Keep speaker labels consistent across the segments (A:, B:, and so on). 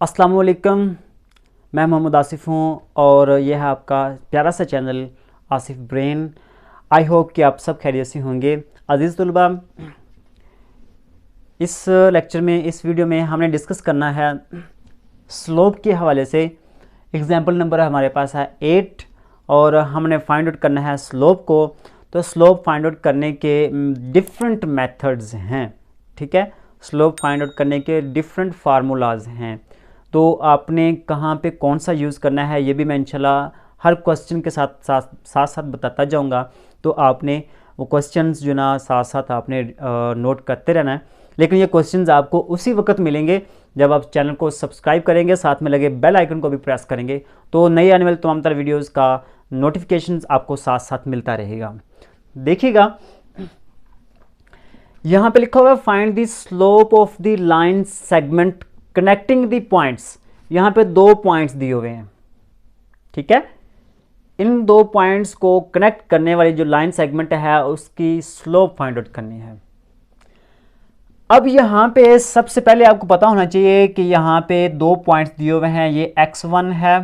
A: अस्सलाम वालेकुम, मैं मोहम्मद आसिफ़ हूँ और यह है आपका प्यारा सा channel Asif brain. I hope कि आप सब खैरियत से होंगे। अज़ीज़ तलबा, इस लेक्चर में, इस वीडियो में हमने डिस्कस करना है स्लोप के हवाले से। एग्ज़ाम्पल नंबर हमारे पास है 8 और हमने फाइंड आउट करना है स्लोप को। तो स्लोप फाइंड आउट करने के डिफरेंट मेथड्स हैं, ठीक है। स्लोप फाइंड आउट करने के डिफरेंट फार्मूलाज हैं। तो आपने कहाँ पे कौन सा यूज़ करना है ये भी मैं इंशाल्लाह हर क्वेश्चन के साथ बताता जाऊँगा। तो आपने वो क्वेश्चंस जो ना साथ साथ आपने नोट करते रहना है। लेकिन ये क्वेश्चंस आपको उसी वक्त मिलेंगे जब आप चैनल को सब्सक्राइब करेंगे, साथ में लगे बेल आइकन को भी प्रेस करेंगे, तो नई आने वाले तमाम तरह वीडियोज़ का नोटिफिकेशंस आपको साथ साथ मिलता रहेगा। देखिएगा, यहाँ पे लिखा हुआ है find the slope of the line segment connecting the points. यहाँ पे 2 पॉइंट्स दिए हुए हैं, ठीक है। इन 2 पॉइंट्स को कनेक्ट करने वाली जो लाइन सेगमेंट है उसकी स्लोप फाइंड आउट करनी है। अब यहाँ पे सबसे पहले आपको पता होना चाहिए कि यहाँ पे 2 पॉइंट्स दिए हुए हैं। ये x1 है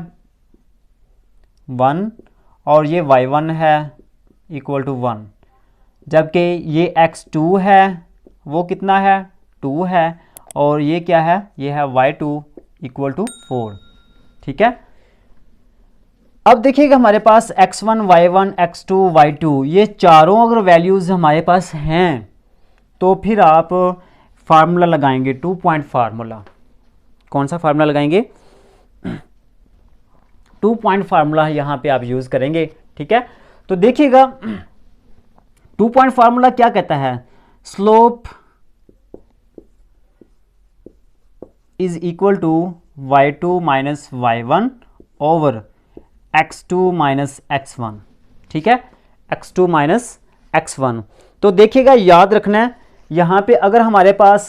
A: 1 और ये y1 है इक्वल टू 1, जबकि ये x2 है वो कितना है 2 है, और ये क्या है, ये है y2 इक्वल टू 4, ठीक है। अब देखिएगा हमारे पास x1 y1 x2 y2 ये चारों अगर वैल्यूज़ हमारे पास हैं तो फिर आप फार्मूला लगाएंगे 2 पॉइंट फार्मूला। कौन सा फार्मूला लगाएंगे? 2 पॉइंट फार्मूला यहाँ पे आप यूज़ करेंगे, ठीक है। तो देखिएगा 2 पॉइंट फार्मूला क्या कहता है, slope is equal to y2 minus y1 over x2 minus x1, ठीक है, x2 माइनस x1। तो देखिएगा याद रखना है, यहाँ पे अगर हमारे पास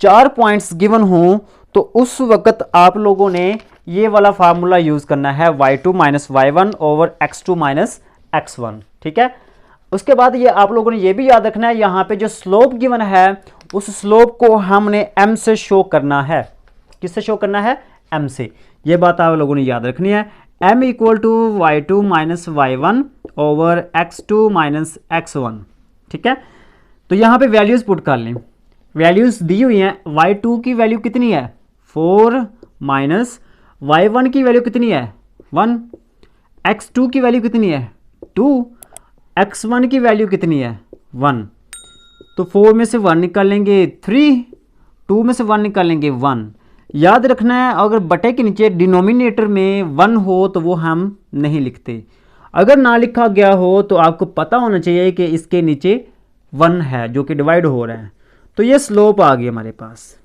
A: 4 पॉइंट्स गिवन हों तो उस वक्त आप लोगों ने ये वाला फार्मूला यूज़ करना है y2 minus y1 over x2 minus x1, ठीक है। उसके बाद ये आप लोगों ने ये भी याद रखना है, यहाँ पे जो स्लोप गिवन है उस स्लोप को हमने m से शो करना है। किससे शो करना है? m से। ये बात आप लोगों ने याद रखनी है। m equal to y2 minus y1 over x2 minus x1, ठीक है। तो यहाँ पे वैल्यूज़ पुट कर लें। वैल्यूज़ दी हुई हैं, y2 की वैल्यू कितनी है 4 माइनस y1 की वैल्यू कितनी है 1, x2 की वैल्यू कितनी है 2, x1 की वैल्यू कितनी है 1। तो 4 में से 1 निकालेंगे 3, 2 में से 1 निकालेंगे 1। याद रखना है, अगर बटे के नीचे डिनोमिनेटर में 1 हो तो वो हम नहीं लिखते। अगर ना लिखा गया हो तो आपको पता होना चाहिए कि इसके नीचे 1 है जो कि डिवाइड हो रहा है। तो ये स्लोप आ गई हमारे पास,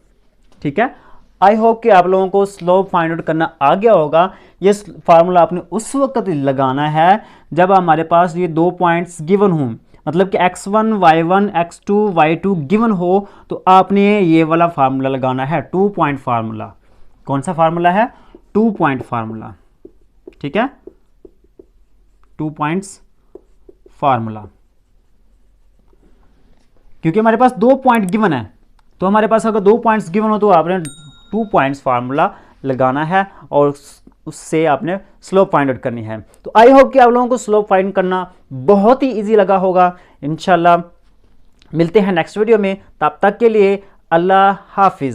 A: ठीक है। आई होप कि आप लोगों को स्लोप फाइंड आउट करना आ गया होगा। ये फार्मूला आपने उस वक्त लगाना है जब हमारे पास ये 2 पॉइंट्स गिवन हों, मतलब कि x1 y1 x2 y2 given हो तो आपने ये वाला फार्मूला लगाना है 2 पॉइंट फार्मूला। कौन सा फार्मूला है? 2 पॉइंट फार्मूला, ठीक है, 2 पॉइंट्स फार्मूला। क्योंकि हमारे पास 2 पॉइंट गिवन है, तो हमारे पास अगर 2 पॉइंट्स गिवन हो तो आपने 2 पॉइंट्स फार्मूला लगाना है और उससे आपने स्लोप फाइंड आउट करनी है। तो आई होप कि आप लोगों को स्लोप फाइंड करना बहुत ही इजी लगा होगा। इंशाल्लाह मिलते हैं नेक्स्ट वीडियो में, तब तक के लिए अल्लाह हाफिज़।